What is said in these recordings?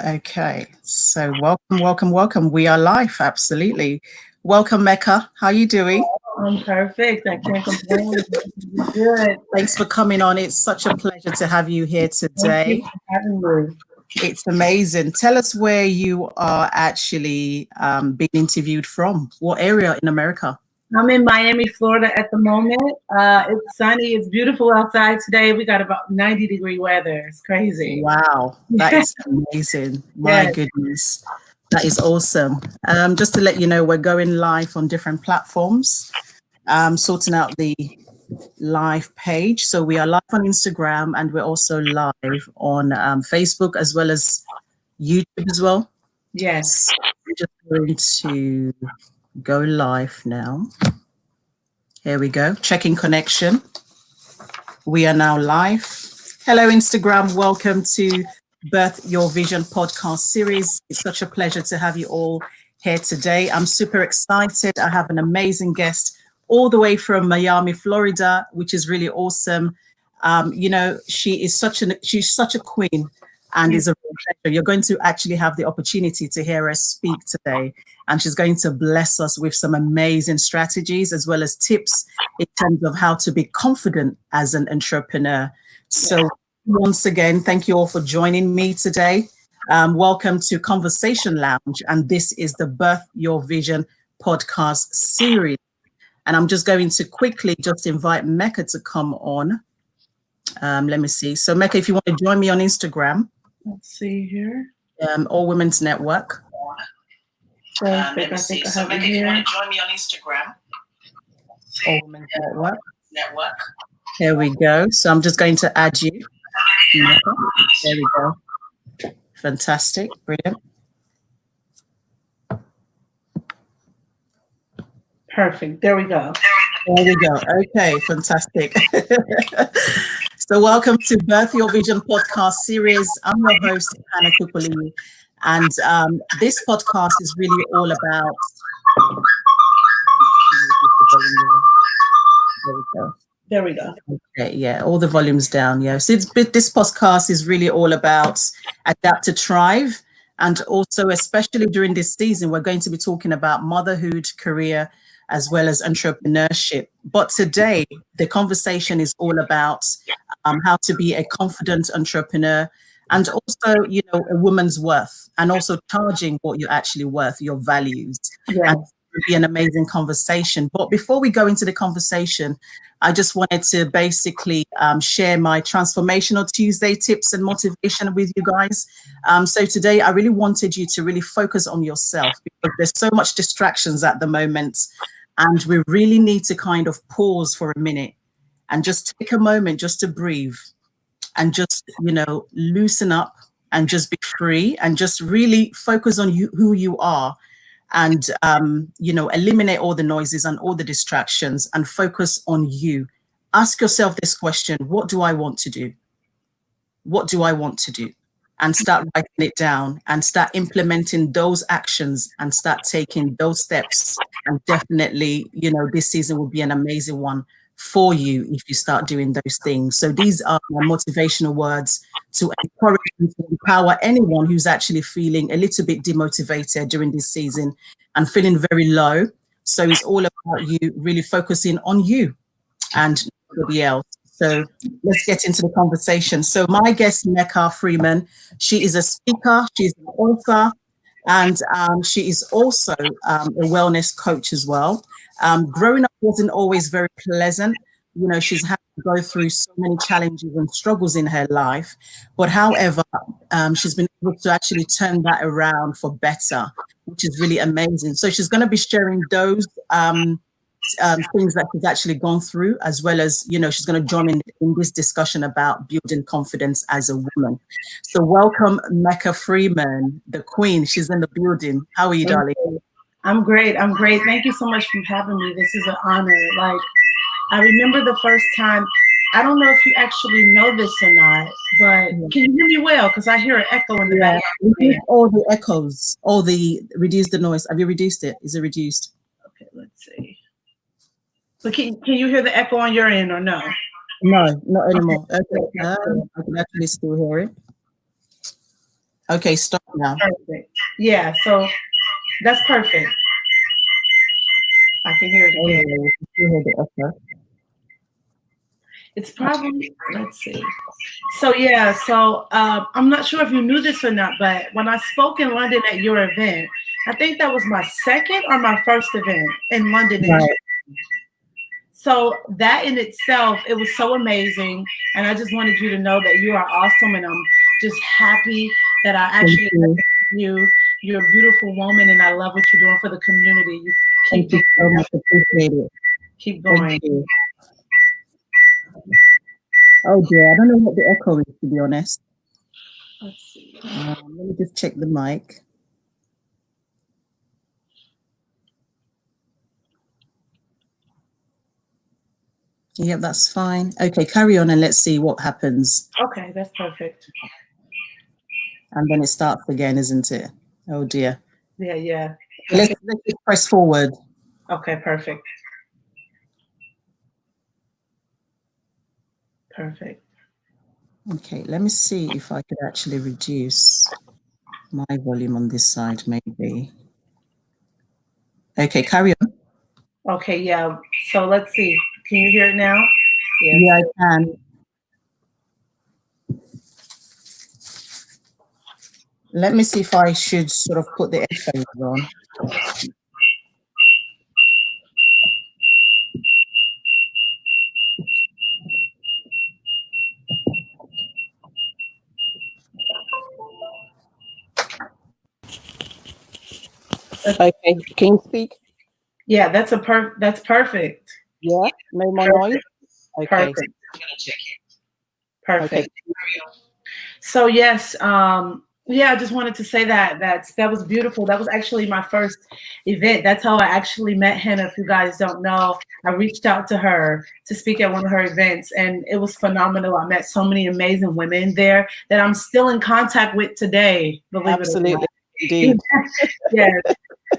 Okay, so welcome. We are live, absolutely. Welcome, Mecca. How are you doing? I'm perfect. I can't complain. Good. Thanks for coming on. It's such a pleasure to have you here Thank you today. for having me. It's amazing. Tell us where you are actually being interviewed from. What area in America? I'm in Miami, Florida at the moment. It's sunny. It's beautiful outside today. We got about 90-degree weather. It's crazy. Wow, that is amazing. My Yes. goodness. That is awesome. Just to let you know, we're going live on different platforms, sorting out the live page. So we are live on Instagram and we're also live on Facebook as well as YouTube as well. Yes. I'm just going to go live now. Here we go. Checking connection. We are now live. Hello, Instagram. Welcome to Birth Your Vision podcast series. It's such a pleasure to have you all here today. I'm super excited. I have an amazing guest all the way from Miami, Florida, which is really awesome. She's such a queen and is a real pleasure. You're going to actually have the opportunity to hear her speak today. And she's going to bless us with some amazing strategies as well as tips in terms of how to be confident as an entrepreneur. So once again, thank you all for joining me today. Welcome to Conversation Lounge. And this is the Birth Your Vision podcast series. And I'm just going to quickly just invite Mecca to come on. Let me see. So Mecca, if you want to join me on Instagram. Let's see here. All Women's Network. Perfect. I think I have it here. Want to join me on Instagram? All Women's Network. Here we go. So I'm just going to add you. There we go. Fantastic. Brilliant. Perfect. There we go. There we go. Okay, fantastic. So welcome to Birth Your Vision podcast series. I'm your host, Hannah Kupoli. And this podcast is really all about... There we go. Okay, yeah, all the volumes down. Yeah, so this podcast is really all about adapt to thrive. And also, especially during this season, we're going to be talking about motherhood, career, as well as entrepreneurship. But today, the conversation is all about how to be a confident entrepreneur and also, a woman's worth and also charging what you're actually worth, your values. Yeah. And it'll be an amazing conversation. But before we go into the conversation, I just wanted to basically share my Transformational Tuesday tips and motivation with you guys. So today, I really wanted you to really focus on yourself because there's so much distractions at the moment. And we really need to kind of pause for a minute and just take a moment just to breathe and just, loosen up and just be free and just really focus on who you are and, eliminate all the noises and all the distractions and focus on you. Ask yourself this question: what do I want to do? What do I want to do? And start writing it down and start implementing those actions and start taking those steps. And definitely, this season will be an amazing one for you if you start doing those things. So these are my motivational words to encourage and to empower anyone who's actually feeling a little bit demotivated during this season and feeling very low. So it's all about you really focusing on you and nobody else. So let's get into the conversation. So my guest, Mecca Freeman, she is a speaker, she's an author, and she is also a wellness coach as well. Growing up wasn't always very pleasant. She's had to go through so many challenges and struggles in her life. But however, she's been able to actually turn that around for better, which is really amazing. So she's going to be sharing those things that she's actually gone through, as well as, she's going to join in this discussion about building confidence as a woman. So welcome, Mecca Freeman, the queen. She's in the building. How are you, darling? I'm great. Thank you so much for having me. This is an honor. I remember the first time, I don't know if you actually know this or not, but can you hear me well? Because I hear an echo in the back. All the echoes, reduce the noise. Have you reduced it? Is it reduced? Okay, let's see. So can you hear the echo on your end or no? No, not anymore. Okay. I can actually still hear it. Okay, stop now. Perfect. Yeah, so that's perfect. I can hear it again. It's probably, let's see. So yeah, so I'm not sure if you knew this or not, but when I spoke in London at your event, I think that was my second or my first event in London. Right. So that in itself, it was so amazing. And I just wanted you to know that you are awesome. And I'm just happy that I actually met you. You're a beautiful woman, and I love what you're doing for the community. You keep Thank you so much. Appreciate it. Keep going. Thank you. Oh dear, I don't know what the echo is, to be honest. Let's see. Let me just check the mic. Yeah, that's fine. Okay, carry on and let's see what happens. Okay, that's perfect. And then it starts again, isn't it? Oh dear. Yeah. Let's just press forward. Okay, perfect. Perfect. Okay, let me see if I could actually reduce my volume on this side, maybe. Okay, carry on. Okay, yeah. So let's see. Can you hear it now? Yes. Yeah, I can. Let me see if I should sort of put the headphones on. Okay, can you speak? Yeah, that's perfect. Yeah, no more noise. Okay. Perfect. Perfect. Okay. So yes, yeah, I just wanted to say that that was beautiful. That was actually my first event. That's how I actually met Hannah. If you guys don't know, I reached out to her to speak at one of her events, and it was phenomenal. I met so many amazing women there that I'm still in contact with today. Believe it or not. Indeed. Yes.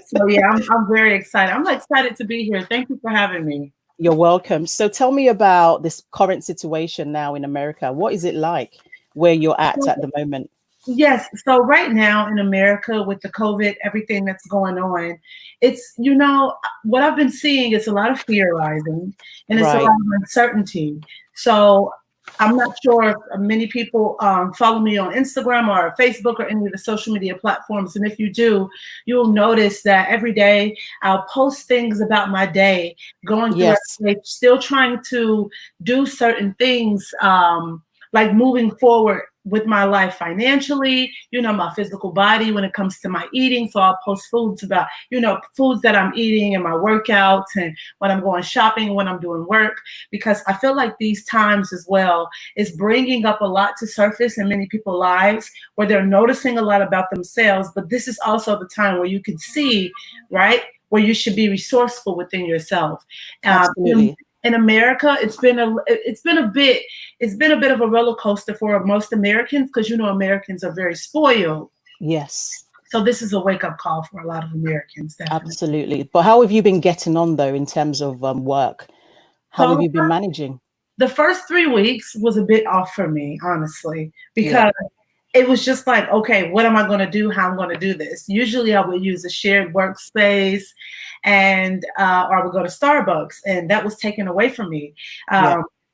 So yeah, I'm very excited. I'm excited to be here. Thank you for having me. You're welcome. So tell me about this current situation now in America. What is it like where you're at the moment? Yes. So right now in America with the COVID, everything that's going on, it's, you know, what I've been seeing is a lot of fear rising and it's a lot of uncertainty. So I'm not sure if many people follow me on Instagram or Facebook or any of the social media platforms. And if you do, you'll notice that every day I'll post things about my day, going through it, still trying to do certain things, like moving forward with my life financially, you know, my physical body when it comes to my eating. So I'll post foods about, you know, foods that I'm eating and my workouts and when I'm going shopping, when I'm doing work, because I feel like these times as well is bringing up a lot to surface in many people's lives where they're noticing a lot about themselves. But this is also the time where you can see, right, where you should be resourceful within yourself. Absolutely. In America, it's been a bit of a roller coaster for most Americans because, you know, Americans are very spoiled. Yes. So this is a wake-up call for a lot of Americans. Definitely. Absolutely. But how have you been getting on though in terms of work? How have you been managing? The first 3 weeks was a bit off for me, honestly, because it was just like, okay, what am I going to do? How I'm going to do this? Usually I would use a shared workspace and or I would go to Starbucks, and that was taken away from me.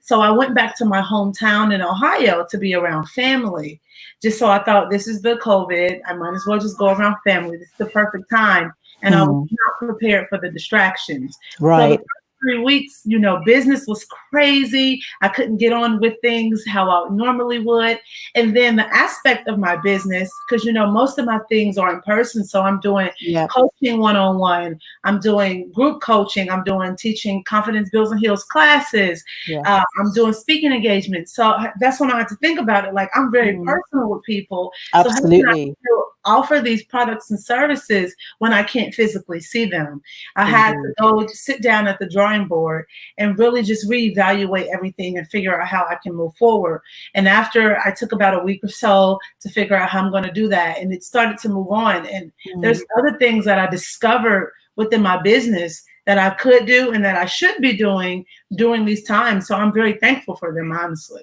So I went back to my hometown in Ohio to be around family. Just so I thought, this is the COVID. I might as well just go around family. This is the perfect time. And I was not prepared for the distractions. Right. So 3 weeks, you know, business was crazy. I couldn't get on with things how I normally would. And then the aspect of my business, because, you know, most of my things are in person. So I'm doing coaching one-on-one. I'm doing group coaching. I'm doing teaching confidence builds and heals classes. I'm doing speaking engagements. So that's when I had to think about it. Like, I'm very personal with people. Absolutely. So how can I offer these products and services when I can't physically see them? I had to go sit down at the drawing board and really just reevaluate everything and figure out how I can move forward. And after I took about a week or so to figure out how I'm going to do that, and it started to move on. And there's other things that I discovered within my business that I could do and that I should be doing during these times. So I'm very thankful for them, honestly.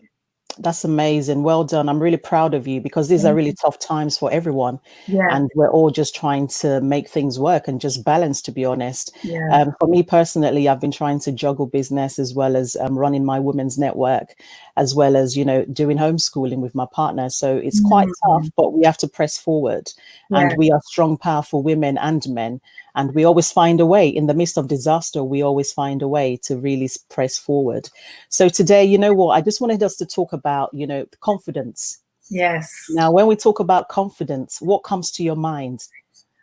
That's amazing. Well done. I'm really proud of you because these are really tough times for everyone. Yeah. And we're all just trying to make things work and just balance, to be honest. Yeah. For me personally, I've been trying to juggle business as well as running my women's network, as well as, doing homeschooling with my partner. So it's quite tough, but we have to press forward. And Yeah. we are strong, powerful women and men. And we always find a way in the midst of disaster. We always find a way to really press forward. So today, you know what, I just wanted us to talk about, confidence. Yes. Now, when we talk about confidence, what comes to your mind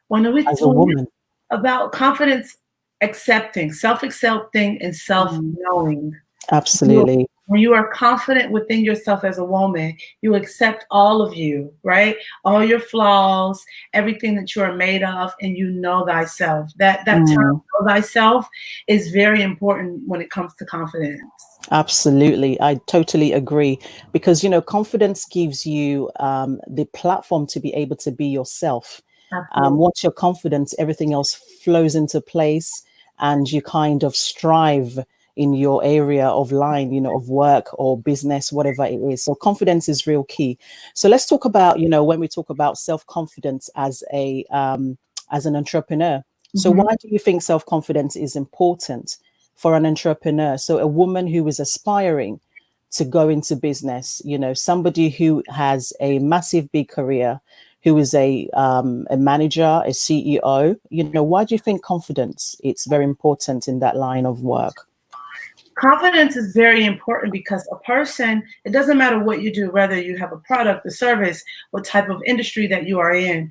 When as a woman? About confidence, self-accepting and self-knowing. Absolutely. When you are confident within yourself as a woman, you accept all of you, right? All your flaws, everything that you are made of, and you know thyself. That term, know thyself, is very important when it comes to confidence. Absolutely. I totally agree. Because, confidence gives you the platform to be able to be yourself. Once you're confident, everything else flows into place and you kind of strive in your area of line, of work or business, whatever it is. So confidence is real key. So let's talk about, when we talk about self-confidence as as an entrepreneur. So why do you think self-confidence is important for an entrepreneur? So a woman who is aspiring to go into business, somebody who has a massive big career, who is a manager, a CEO, why do you think confidence it's very important in that line of work? Confidence is very important because a person, it doesn't matter what you do, whether you have a product, a service, what type of industry that you are in.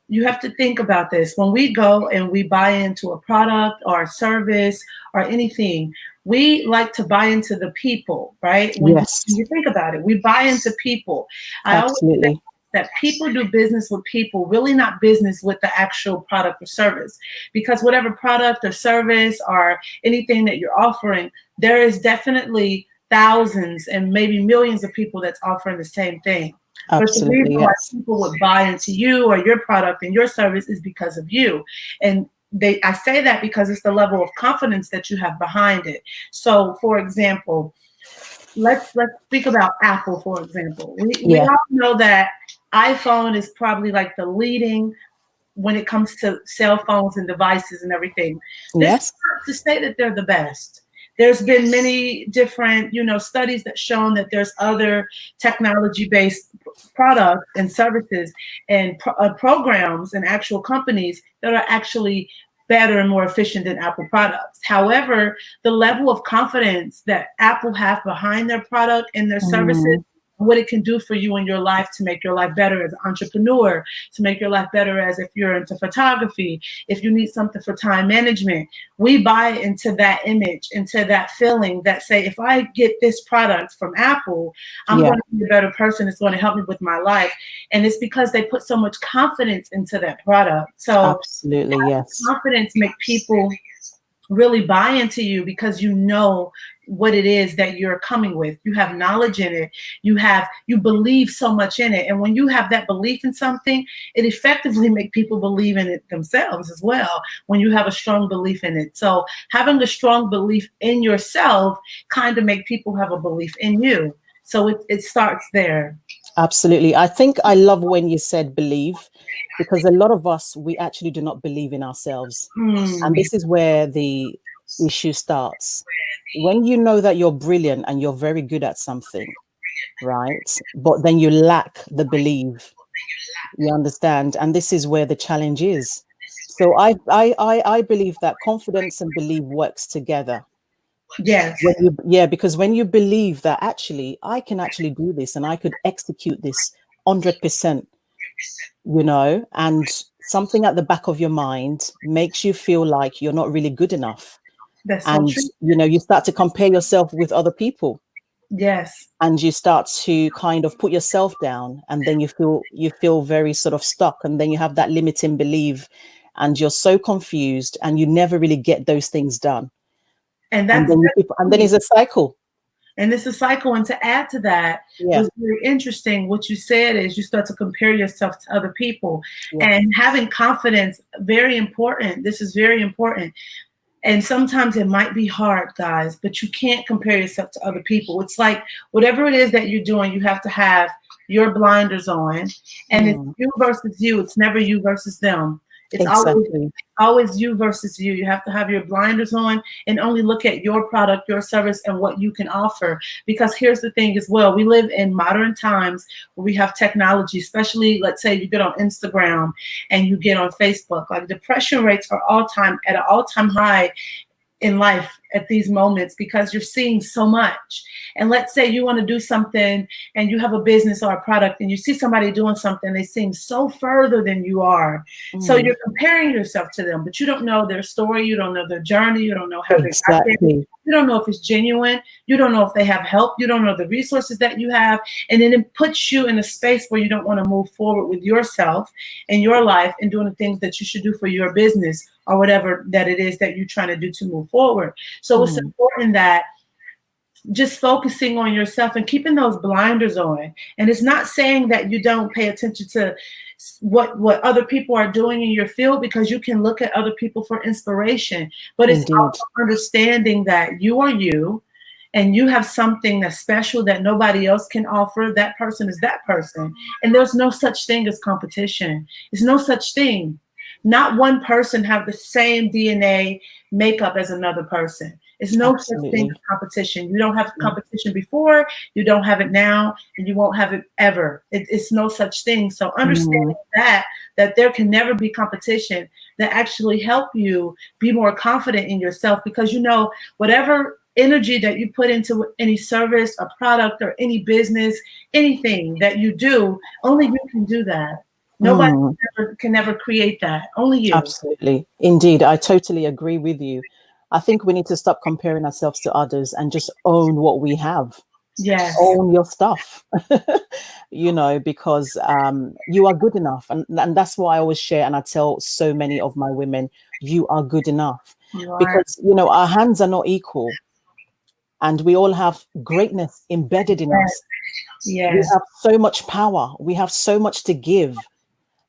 You have to think about this. When we go and we buy into a product or a service or anything, we like to buy into the people, right? When you think about it, we buy into people. I always say that people do business with people, really not business with the actual product or service. Because whatever product or service or anything that you're offering, there is definitely thousands and maybe millions of people that's offering the same thing. Absolutely, but the reason why people would buy into you or your product and your service is because of you. And I say that because it's the level of confidence that you have behind it. So, for example, let's speak about Apple, for example. We all know that iPhone is probably like the leading when it comes to cell phones and devices and everything. This is not to say that they're the best. There's been many different, studies that shown that there's other technology-based products and services and programs and actual companies that are actually better and more efficient than Apple products. However, the level of confidence that Apple have behind their product and their services, what it can do for you in your life to make your life better as an entrepreneur, to make your life better as if you're into photography, if you need something for time management. We buy into that image, into that feeling that say, if I get this product from Apple, I'm going to be a better person. It's going to help me with my life. And it's because they put so much confidence into that product. So absolutely, yes. Confidence make people really buy into you because you know what it is that you're coming with. You have knowledge in it. You believe so much in it. And when you have that belief in something, it effectively make people believe in it themselves as well, when you have a strong belief in it. So having a strong belief in yourself kind of make people have a belief in you. So it starts there. Absolutely. I think I love when you said believe, because a lot of us, we actually do not believe in ourselves. And this is where the issue starts. When you know that you're brilliant and you're very good at something, right? But then you lack the belief, you understand? And this is where the challenge is. So I believe that confidence and belief works together. Yes. Because when you believe that actually I can actually do this and I could execute this 100%, and something at the back of your mind makes you feel like you're not really good enough. That's and so true. you start to compare yourself with other people. Yes. And you start to kind of put yourself down, and then you feel very sort of stuck, and then you have that limiting belief, and you're so confused, and you never really get those things done. And then it's a cycle. And it's a cycle. And to add to that, was very interesting. What you said is you start to compare yourself to other people, and having confidence, very important. This is very important. And sometimes it might be hard, guys, but you can't compare yourself to other people. It's like whatever it is that you're doing, you have to have your blinders on. And it's you versus you. It's never you versus them. It's always you versus you. You have to have your blinders on and only look at your product, your service, and what you can offer. Because here's the thing as well. We live in modern times where we have technology, especially, let's say you get on Instagram and you get on Facebook. Like, depression rates are at an all-time high in life at these moments because you're seeing so much. And let's say you want to do something and you have a business or a product and you see somebody doing something, they seem so further than you are. So you're comparing yourself to them, but you don't know their story, you don't know their journey, you don't know how they got there. You don't know if it's genuine, you don't know if they have help, you don't know the resources that you have, and then it puts you in a space where you don't want to move forward with yourself and your life and doing the things that you should do for your business or whatever that it is that you're trying to do to move forward. So it's important that just focusing on yourself and keeping those blinders on. And it's not saying that you don't pay attention to what other people are doing in your field, because you can look at other people for inspiration, but it's also understanding that you are you and you have something that's special that nobody else can offer. That person is that person. And there's no such thing as competition. There's no such thing. Not one person have the same DNA makeup as another person. It's no such thing as competition. You don't have competition before, you don't have it now, and you won't have it ever. It's no such thing. So understanding that there can never be competition, that actually help you be more confident in yourself, because you know whatever energy that you put into any service or product or any business, anything that you do, only you can do that. Nobody can never create that. Only you. Absolutely. Indeed. I totally agree with you. I think we need to stop comparing ourselves to others and just own what we have. Yes. Own your stuff, you know, because you are good enough. And that's what I always share. And I tell so many of my women, you are good enough. Because, you know, our hands are not equal. And we all have greatness embedded in us. Yes. We have so much power. We have so much to give.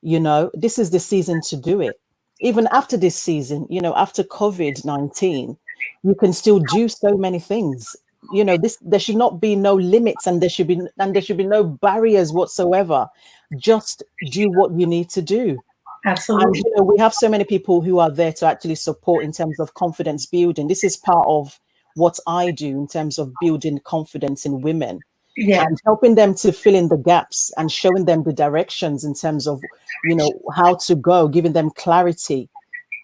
You know, this is the season to do it. Even after this season, you know, after COVID-19, you can still do so many things. You know, there should not be no limits, and there should be no barriers whatsoever. Just do what you need to do. Absolutely. And, you know, we have so many people who are there to actually support in terms of confidence building. This is part of what I do in terms of building confidence in women. Yeah. And helping them to fill in the gaps and showing them the directions in terms of, you know, how to go, giving them clarity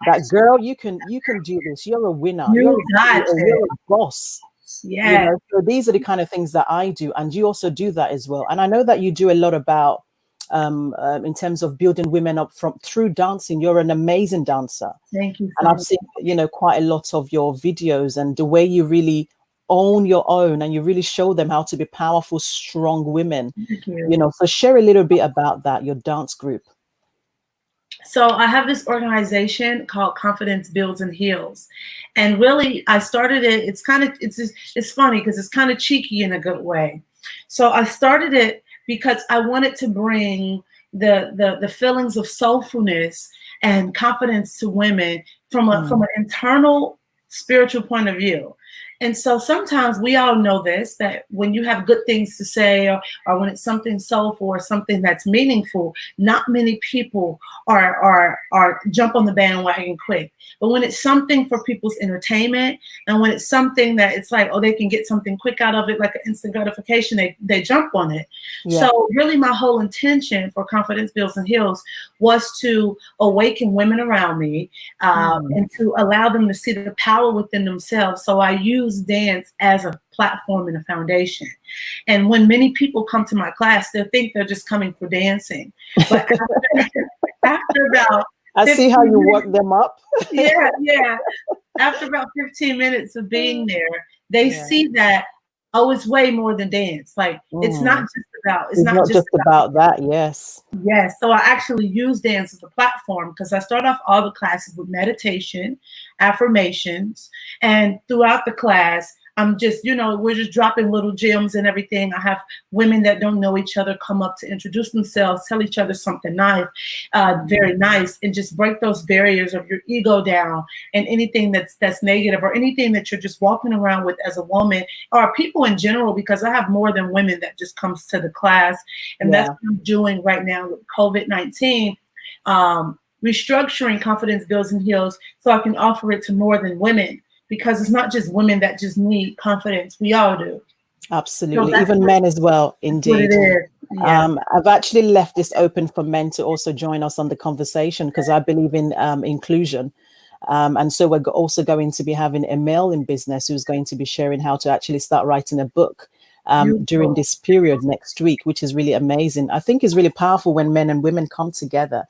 that, girl, you can do this. You're a winner. You're a boss. Yeah. You know? So these are the kind of things that I do. And you also do that as well. And I know that you do a lot about in terms of building women up through dancing. You're an amazing dancer. Thank you. And I've seen, you know, quite a lot of your videos and the way you really own your own and you really show them how to be powerful, strong women. You know, so share a little bit about that, your dance group. So I have this organization called Confidence Builds and Heals. And really, I started it. It's funny because it's kind of cheeky in a good way. So I started it because I wanted to bring the feelings of soulfulness and confidence to women from an internal spiritual point of view. And so sometimes we all know this, that when you have good things to say or when it's something soulful or something that's meaningful, not many people are jump on the bandwagon quick. But when it's something for people's entertainment and when it's something that it's like, oh, they can get something quick out of it, like an instant gratification, they jump on it. Yeah. So really my whole intention for Confidence Builds and Heals was to awaken women around me and to allow them to see the power within themselves. So I use dance as a platform and a foundation. And when many people come to my class, they think they're just coming for dancing. But after about I see how you work them up. yeah. After about 15 minutes of being there, they see that, oh, it's way more than dance. Like it's not just about that. Yes. Yes. So I actually use dance as a platform because I start off all the classes with meditation, affirmations, and throughout the class, I'm just, we're just dropping little gems and everything. I have women that don't know each other come up to introduce themselves, tell each other something nice, very nice, and just break those barriers of your ego down and anything that's negative or anything that you're just walking around with as a woman or people in general, because I have more than women that just comes to the class. And that's what I'm doing right now with COVID-19. Restructuring Confidence Builds and Heals so I can offer it to more than women, because it's not just women that just need confidence. We all do. Absolutely. So even men as well. Indeed. What it is. Yeah. I've actually left this open for men to also join us on the conversation, because I believe in inclusion. And so we're also going to be having a male in business who's going to be sharing how to actually start writing a book during this period next week, which is really amazing. I think it's really powerful when men and women come together.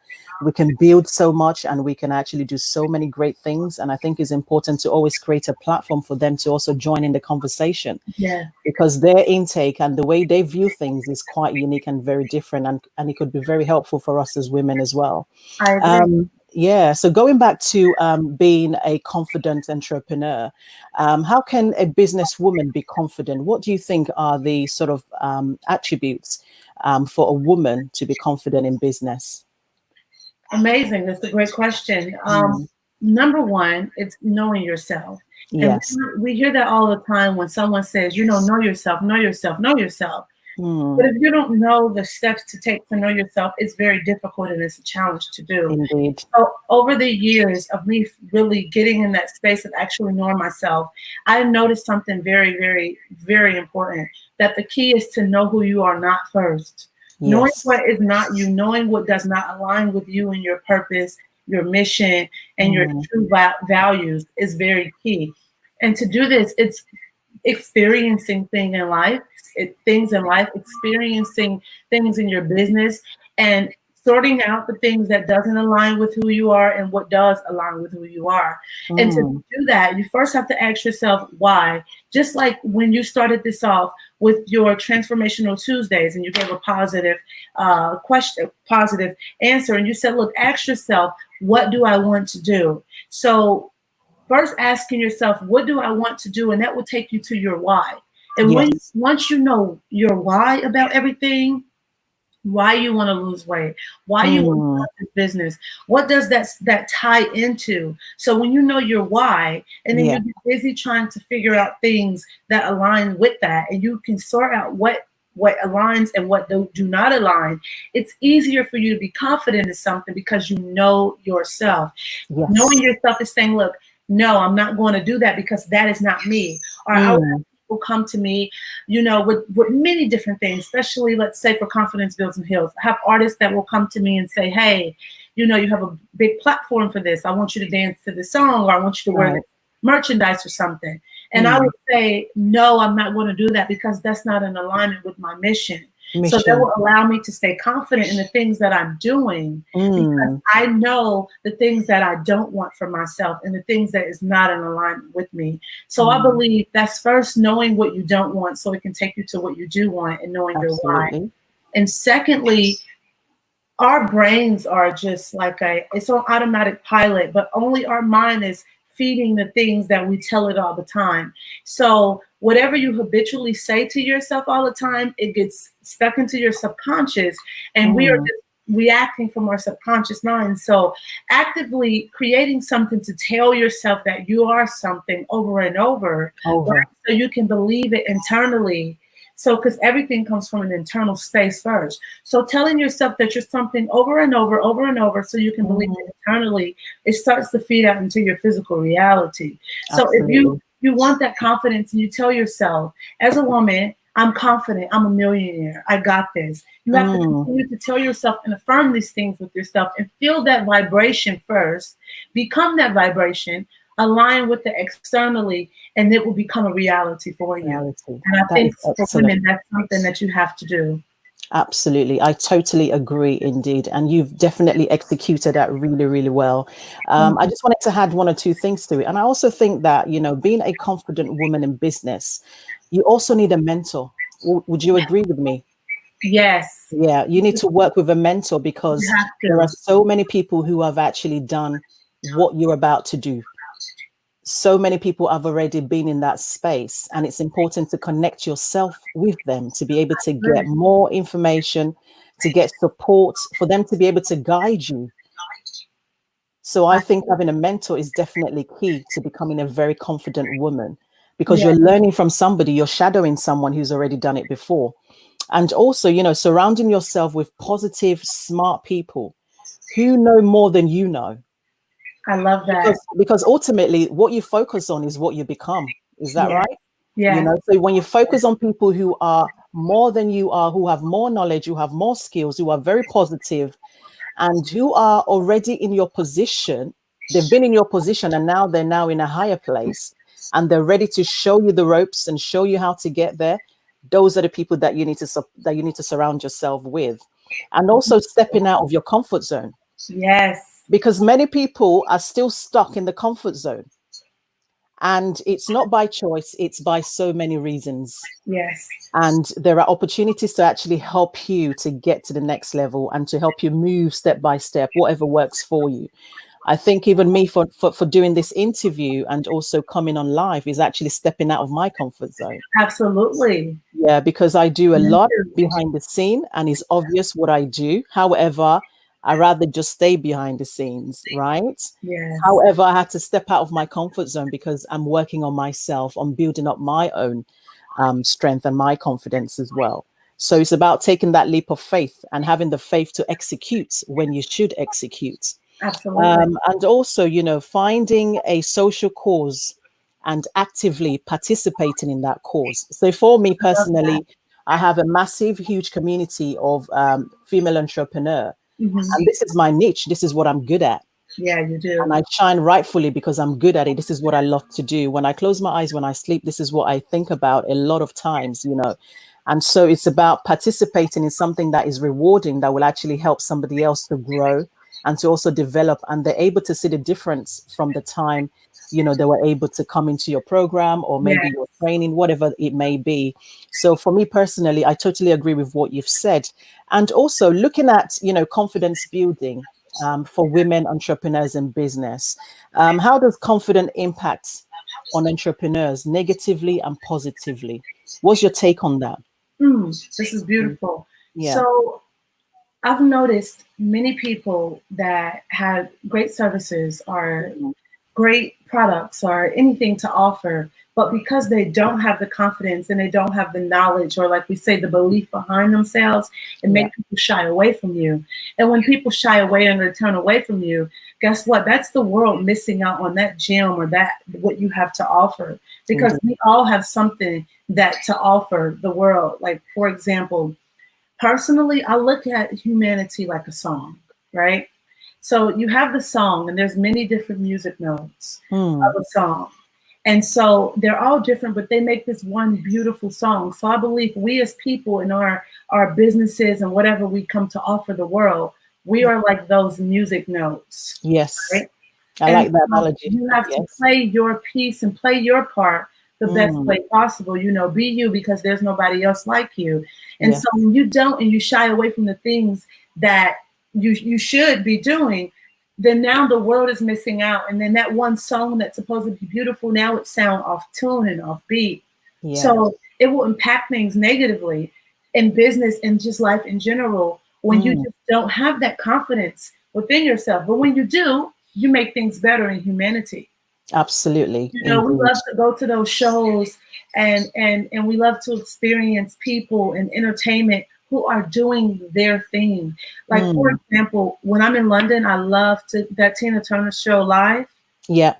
We can build so much and we can actually do so many great things. And I think it's important to always create a platform for them to also join in the conversation. Yeah. Because their intake and the way they view things is quite unique and very different. And it could be very helpful for us as women as well. I agree. Yeah. So going back to being a confident entrepreneur, how can a businesswoman be confident? What do you think are the sort of attributes for a woman to be confident in business? Amazing. That's a great question. Number one, it's knowing yourself. Yes. And we hear that all the time when someone says, know yourself, know yourself, know yourself. But if you don't know the steps to take to know yourself, it's very difficult and it's a challenge to do. Indeed. So over the years of me really getting in that space of actually knowing myself, I noticed something very, very, very important, that the key is to know who you are not first. Yes. Knowing what is not you, knowing what does not align with you and your purpose, your mission, and your true values is very key. And to do this, it's experiencing things in life, experiencing things in your business, and sorting out the things that doesn't align with who you are and what does align with who you are. And to do that, you first have to ask yourself why. Just like when you started this off with your Transformational Tuesdays and you gave a positive question, positive answer, and you said, look, ask yourself, what do I want to do? So first asking yourself, what do I want to do? And that will take you to your why. And once you know your why about everything, why you want to lose weight, why you want to start this business, what does that tie into? So when you know your why, and then you're busy trying to figure out things that align with that, and you can sort out what aligns and what do not align, it's easier for you to be confident in something because you know yourself. Yes. Knowing yourself is saying, look, no, I'm not going to do that because that is not me. Or will come to me, with many different things, especially let's say for Confidence Builds and Heals. I have artists that will come to me and say, hey, you have a big platform for this. I want you to dance to this song, or I want you to wear merchandise or something. And I would say, no, I'm not going to do that because that's not in alignment with my mission. So that will allow me to stay confident in the things that I'm doing because I know the things that I don't want for myself and the things that is not in alignment with me. So I believe that's first knowing what you don't want so it can take you to what you do want and knowing your why. And secondly, our brains are just like it's on automatic pilot, but only our mind is feeding the things that we tell it all the time. So whatever you habitually say to yourself all the time, it gets stuck into your subconscious, and we are just reacting from our subconscious mind. So actively creating something to tell yourself that you are something over and over. Right? So you can believe it internally. So, because everything comes from an internal space first. So telling yourself that you're something over and over so you can believe it internally, it starts to feed out into your physical reality. Absolutely. So if you want that confidence and you tell yourself, as a woman, I'm confident, I'm a millionaire, I got this. You have to continue to tell yourself and affirm these things with yourself and feel that vibration first, become that vibration, align with the externally, and it will become a reality for you. And I think for women, that's something that you have to do. Absolutely. I totally agree indeed. And you've definitely executed that really, really well. I just wanted to add one or two things to it. And I also think that, being a confident woman in business, you also need a mentor. Would you agree with me? Yes. Yeah, you need to work with a mentor because there are so many people who have actually done what you're about to do. so many people have already been in that space, and it's important to connect yourself with them to be able to get more information, to get support, for them to be able to guide you. So I think having a mentor is definitely key to becoming a very confident woman, because you're learning from somebody, you're shadowing someone who's already done it before. And also, you know, surrounding yourself with positive, smart people who know more than you know. I love that. Because ultimately what you focus on is what you become. Is that right? Yeah. You know, so when you focus on people who are more than you are, who have more knowledge, who have more skills, who are very positive, and who are already in your position, they've been in your position and now they're now in a higher place, and they're ready to show you the ropes and show you how to get there. Those are the people that you need to surround yourself with. And also stepping out of your comfort zone. Yes. Because many people are still stuck in the comfort zone. And it's not by choice, it's by so many reasons. Yes. And there are opportunities to actually help you to get to the next level and to help you move step by step, whatever works for you. I think even me for doing this interview and also coming on live is actually stepping out of my comfort zone. Absolutely. Yeah, because I do a lot behind the scene and it's obvious what I do. However, I rather just stay behind the scenes, right? Yes. However, I had to step out of my comfort zone because I'm working on myself, on building up my own strength and my confidence as well. So it's about taking that leap of faith and having the faith to execute when you should execute. Absolutely. And also, you know, finding a social cause and actively participating in that cause. So for me personally, I have a massive, huge community of female entrepreneurs. And this is my niche. This is what I'm good at. Yeah, you do. And I shine rightfully because I'm good at it. This is what I love to do. When I close my eyes, when I sleep, this is what I think about a lot of times, you know. And so it's about participating in something that is rewarding, that will actually help somebody else to grow and to also develop. And they're able to see the difference from the time, you know, they were able to come into your program or maybe your training, whatever it may be. So for me personally, I totally agree with what you've said. And also looking at, you know, confidence building for women entrepreneurs in business. How does confidence impact on entrepreneurs negatively and positively? What's your take on that? This is beautiful. Yeah. So I've noticed many people that have great services or great products or anything to offer, but because they don't have the confidence and they don't have the knowledge, or like we say, the belief behind themselves, it makes people shy away from you. And when people shy away and they turn away from you, guess what? That's the world missing out on that gem or that what you have to offer, because we all have something that to offer the world. Like, for example, personally, I look at humanity like a song, right? So you have the song, and there's many different music notes of a song. And so they're all different, but they make this one beautiful song. So I believe we as people in our businesses and whatever we come to offer the world, we are like those music notes. Yes. Right? I like that analogy. You have to play your piece and play your part the best way possible. You know, be you, because there's nobody else like you. And so when you don't, and you shy away from the things that you should be doing, then now the world is missing out. And then that one song that's supposed to be beautiful, now it sounds off tune and off beat. Yeah. So it will impact things negatively in business and just life in general when you just don't have that confidence within yourself. But when you do, you make things better in humanity. Absolutely. You know, we love to go to those shows and we love to experience people and entertainment who are doing their thing. Like, for example, when I'm in London, I love that Tina Turner show Live. Yeah.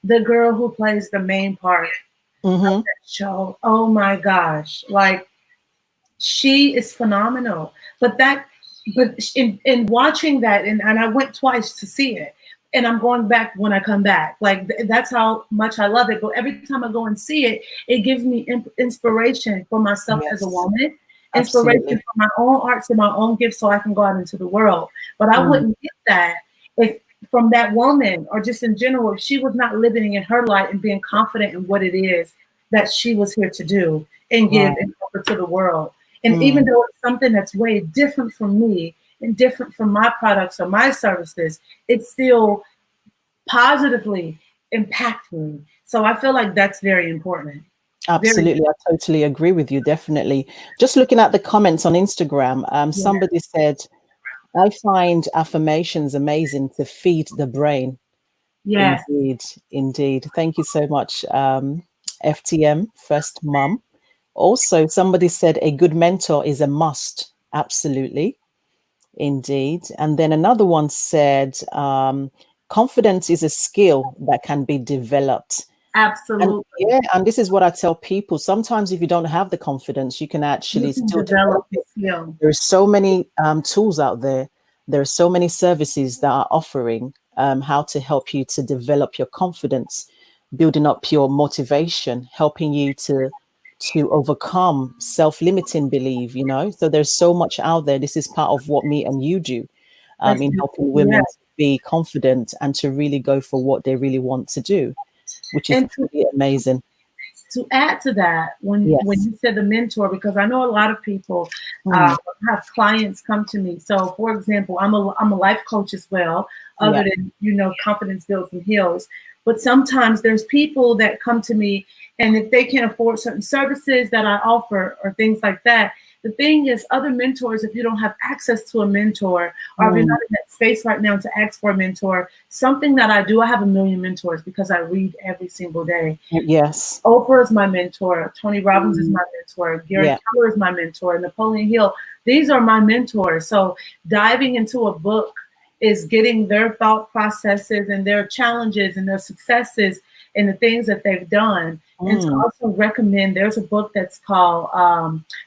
The girl who plays the main part of that show, oh my gosh, like, she is phenomenal. But in watching that, and I went twice to see it, and I'm going back when I come back. Like, that's how much I love it. But every time I go and see it, it gives me inspiration for myself as a woman. Inspiration for my own arts and my own gifts, so I can go out into the world. But I wouldn't get that if from that woman, or just in general, if she was not living in her light and being confident in what it is that she was here to do and give and offer to the world. And even though it's something that's way different from me and different from my products or my services, it still positively impact me. So I feel like that's very important. Absolutely. I totally agree with you. Definitely. Just looking at the comments on Instagram, somebody said, I find affirmations amazing to feed the brain. Yes. Indeed. Indeed. Thank you so much, FTM, First Mum. Also, somebody said a good mentor is a must. Absolutely. Indeed. And then another one said, confidence is a skill that can be developed. Absolutely. And this is what I tell people. Sometimes if you don't have the confidence, you can actually still develop it. There are so many tools out there. There are so many services that are offering how to help you to develop your confidence, building up your motivation, helping you to overcome self-limiting belief, So there's so much out there. This is part of what me and you do in helping women to be confident and to really go for what they really want to do, which is pretty amazing. To add to that, when you said the mentor, because I know a lot of people have clients come to me. So, for example, I'm a life coach as well, other than confidence builds and heals. But sometimes there's people that come to me, and if they can't afford certain services that I offer or things like that. The thing is, other mentors, if you don't have access to a mentor, or if you're not in that space right now to ask for a mentor, something that I do, I have a million mentors because I read every single day. Yes. Oprah is my mentor. Tony Robbins is my mentor. Gary Keller is my mentor. Napoleon Hill. These are my mentors. So diving into a book is getting their thought processes and their challenges and their successes and the things that they've done. And to also recommend, there's a book that's called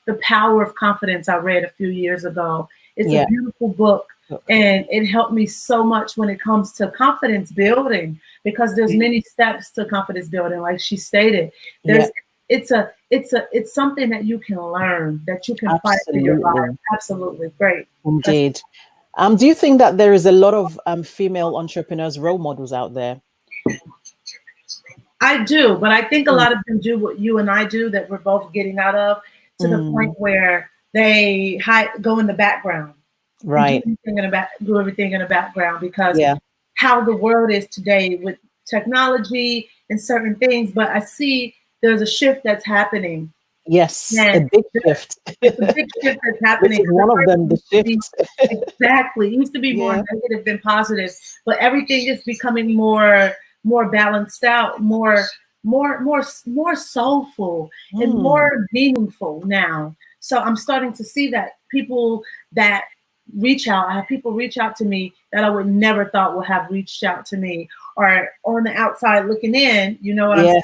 The Power of Confidence I read a few years ago. It's a beautiful book, and it helped me so much when it comes to confidence building, because there's many steps to confidence building, like she stated. It's something that you can learn, that you can apply to your life. Absolutely. Great. Indeed. Do you think that there is a lot of female entrepreneurs role models out there? I do, but I think a lot of them do what you and I do, that we're both getting out of, to the point where they go in the background, right? Do everything in the background, because how the world is today with technology and certain things. But I see there's a shift that's happening. Yes, a big shift. It's a big shift that's happening. This is one of them, the shift. Exactly. It used to be more negative than positive, but everything is becoming more balanced out, more soulful and more meaningful now. So I'm starting to see that people that I have people reach out to me that I would never thought would have reached out to me, or on the outside looking in, what I'm saying?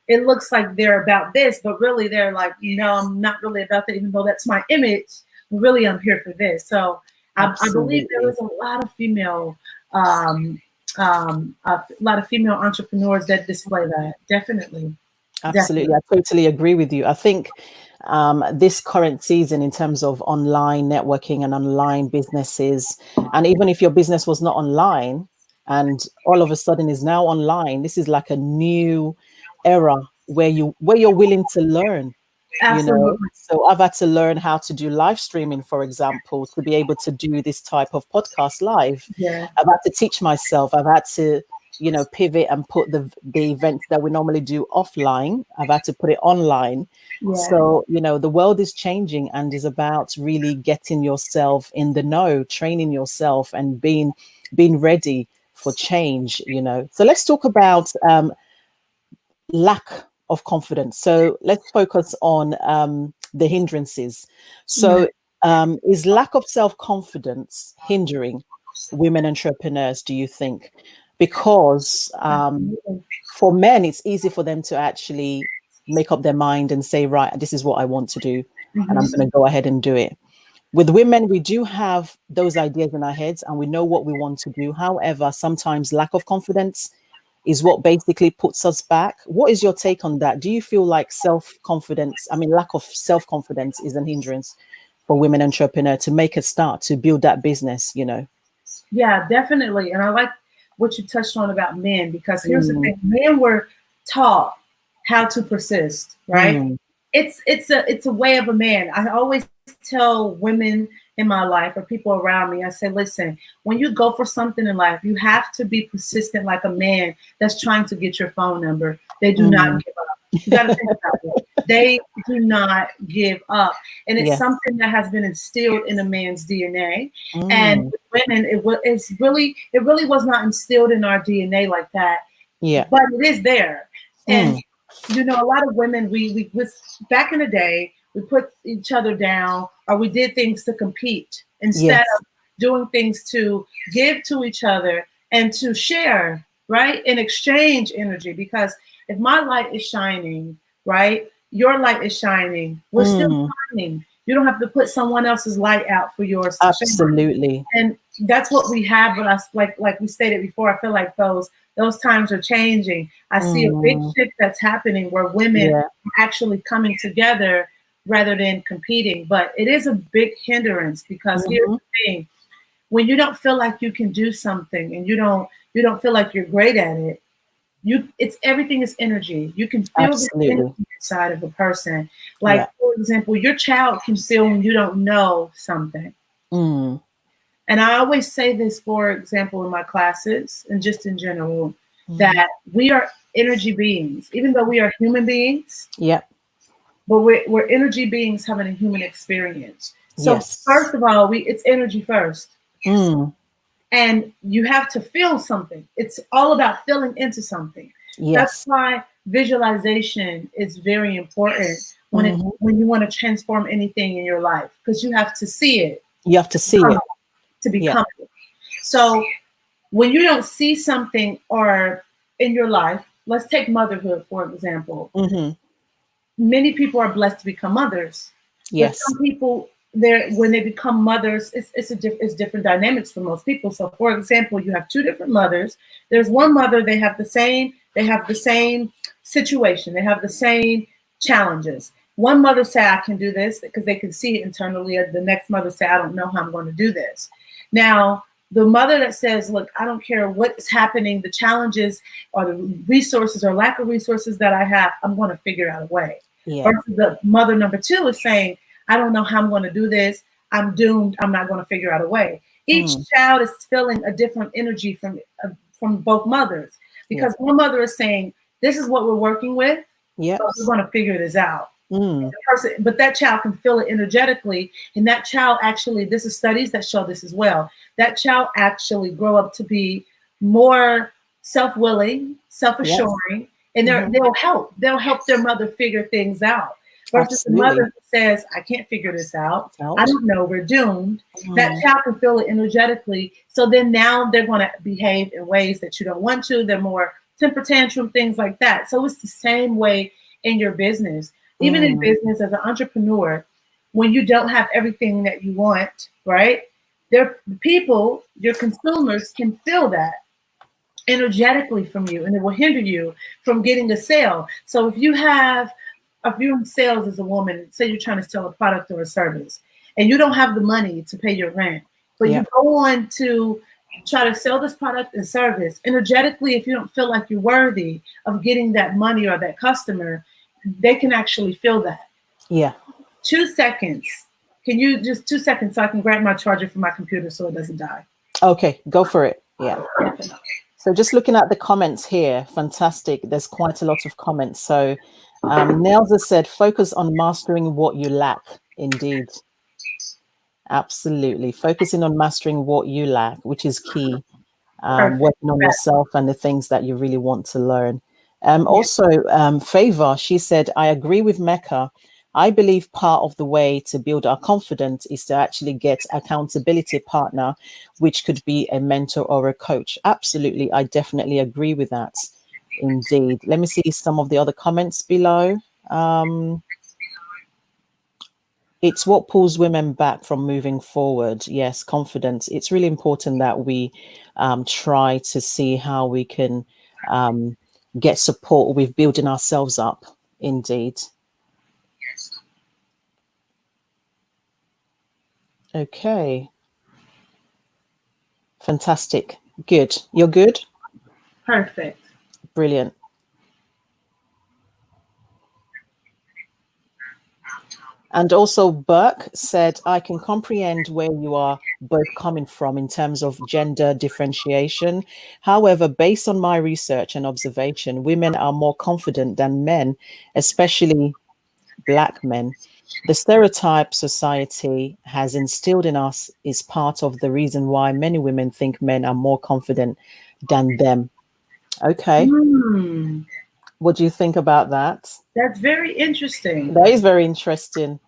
It looks like they're about this, but really they're like, I'm not really about that, even though that's my image. Really, I'm here for this. So I believe there is a lot of female entrepreneurs that display that. Definitely. Absolutely. I totally agree with you. I think this current season, in terms of online networking and online businesses, and even if your business was not online and all of a sudden is now online, this is like a new era where you're willing to learn. Absolutely. So I've had to learn how to do live streaming, for example, to be able to do this type of podcast live. I've had to teach myself. I've had to pivot and put the events that we normally do offline. I've had to put it online. So the world is changing, and is about really getting yourself in the know, training yourself, and being ready for change. So let's talk about lack of confidence. So let's focus on the hindrances. So is lack of self-confidence hindering women entrepreneurs, do you think? Because for men, it's easy for them to actually make up their mind and say, right, this is what I want to do, and I'm going to go ahead and do it. With women, we do have those ideas in our heads and we know what we want to do. However, sometimes lack of confidence is what basically puts us back. What is your take on that? Do you feel like lack of self-confidence is an hindrance for women entrepreneurs to make a start, to build that business, Yeah, definitely. And I like what you touched on about men, because here's the thing. Men were taught how to persist, right? It's a way of a man. I always tell women in my life or people around me, I say, listen, when you go for something in life, you have to be persistent like a man that's trying to get your phone number. They do not give up. You got to think about it. They do not give up. And it's something that has been instilled in a man's DNA. And with women, it really was not instilled in our DNA like that. Yeah. But it is there. And you know, a lot of women, we back in the day, we put each other down, or we did things to compete instead of doing things to give to each other and to share, right? And exchange energy. Because if my light is shining, right, your light is shining, we're still shining. You don't have to put someone else's light out for yours to Absolutely. shine. And that's what we have. But like we stated before, I feel like those times are changing. I see a big shift that's happening where women are actually coming together rather than competing. But it is a big hindrance, because here's the thing: when you don't feel like you can do something and you don't feel like you're great at it, it's everything is energy. You can feel the energy inside of a person. Like for example, your child can feel when you don't know something. And I always say this, for example, in my classes and just in general, that we are energy beings, even though we are human beings. But we're energy beings having a human experience. So first of all, it's energy first. And you have to feel something. It's all about feeling into something. That's why visualization is very important when you want to transform anything in your life, because you have to see it. You have to see it to become it. So when you don't see something or in your life, let's take motherhood, for example. Many people are blessed to become mothers. But some people, when they become mothers, it's different dynamics for most people. So for example, you have two different mothers. There's one mother, they have the same situation, they have the same challenges. One mother say, I can do this, because they can see it internally. The next mother say, I don't know how I'm going to do this. Now, the mother that says, look, I don't care what's happening, the challenges or the resources or lack of resources that I have, I'm going to figure out a way. Versus the mother number two is saying, I don't know how I'm going to do this. I'm doomed. I'm not going to figure out a way. Each child is feeling a different energy from both mothers, because one mother is saying, this is what we're working with. So we're going to figure this out. But that child can feel it energetically, and that child actually, this is studies that show this as well, that child actually grow up to be more self-willing, self-assuring, and they'll help their mother figure things out. Versus the mother who says, I can't figure this out, I don't know, we're doomed. That child can feel it energetically. So then now they're going to behave in ways that you don't want to. They're more temper tantrum, things like that. So it's the same way in your business. Even in business, as an entrepreneur, when you don't have everything that you want, right? People, your consumers, can feel that energetically from you, and it will hinder you from getting a sale. So if you're in sales as a woman, say you're trying to sell a product or a service, and you don't have the money to pay your rent, but you go on to try to sell this product and service, energetically, if you don't feel like you're worthy of getting that money or that customer, they can actually feel that. 2 seconds. Can you just 2 seconds so I can grab my charger for my computer so it doesn't die? Okay, go for it. So just looking at the comments here, fantastic. There's quite a lot of comments. So Nelza said, focus on mastering what you lack. Indeed. Absolutely. Focusing on mastering what you lack, which is key. Working on yourself and the things that you really want to learn. Favor, she said, I agree with Mecca. I believe part of the way to build our confidence is to actually get accountability partner, which could be a mentor or a coach. Absolutely. I definitely agree with that. Indeed. Let me see some of the other comments below. It's what pulls women back from moving forward. Yes, confidence. It's really important that we try to see how we can get support with building ourselves up. Indeed. Okay. Fantastic. Good. You're good? Perfect. Brilliant. And also Burke said, I can comprehend where you are both coming from in terms of gender differentiation. However, based on my research and observation, women are more confident than men, especially Black men. The stereotype society has instilled in us is part of the reason why many women think men are more confident than them. Okay. What do you think about that? That's very interesting. That is very interesting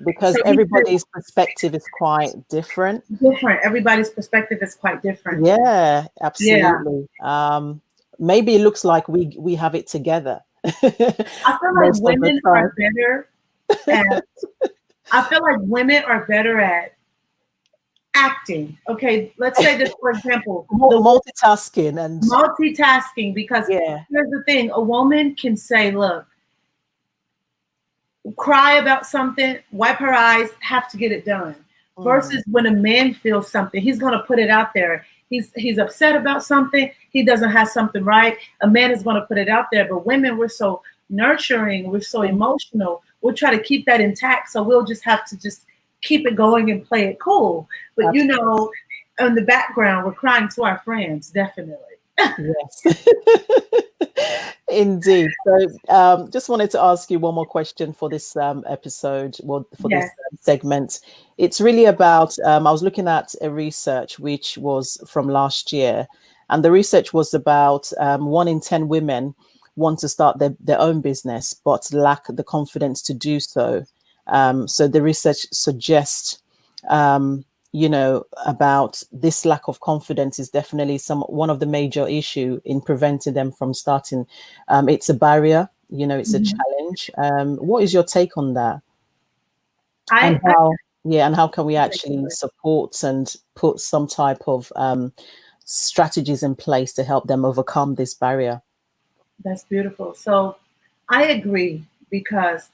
because everybody's perspective is quite different. Everybody's perspective is quite different. Yeah, absolutely. Yeah. Maybe it looks like we have it together. I feel like women are better at I feel like women are better at acting. Okay, let's say this, for example, multitasking, because here's the thing, a woman can say, look, cry about something, wipe her eyes, have to get it done. Versus when a man feels something, he's going to put it out there. He's upset about something, he doesn't have something right, a man is going to put it out there. But women, we're so nurturing, we're so emotional, we'll try to keep that intact, so we'll just have to just keep it going and play it cool. But you know, in the background, we're crying to our friends, definitely. Yes. Indeed. So just wanted to ask you one more question for this episode, well, for this segment. It's really about, I was looking at a research which was from last year, and the research was about 1 in 10 women want to start their own business, but lack the confidence to do so. So the research suggests, you know, about this lack of confidence is definitely one of the major issue in preventing them from starting. It's a barrier, you know, it's a challenge. What is your take on that? And how can we actually support and put some type of strategies in place to help them overcome this barrier? That's beautiful. So I agree, because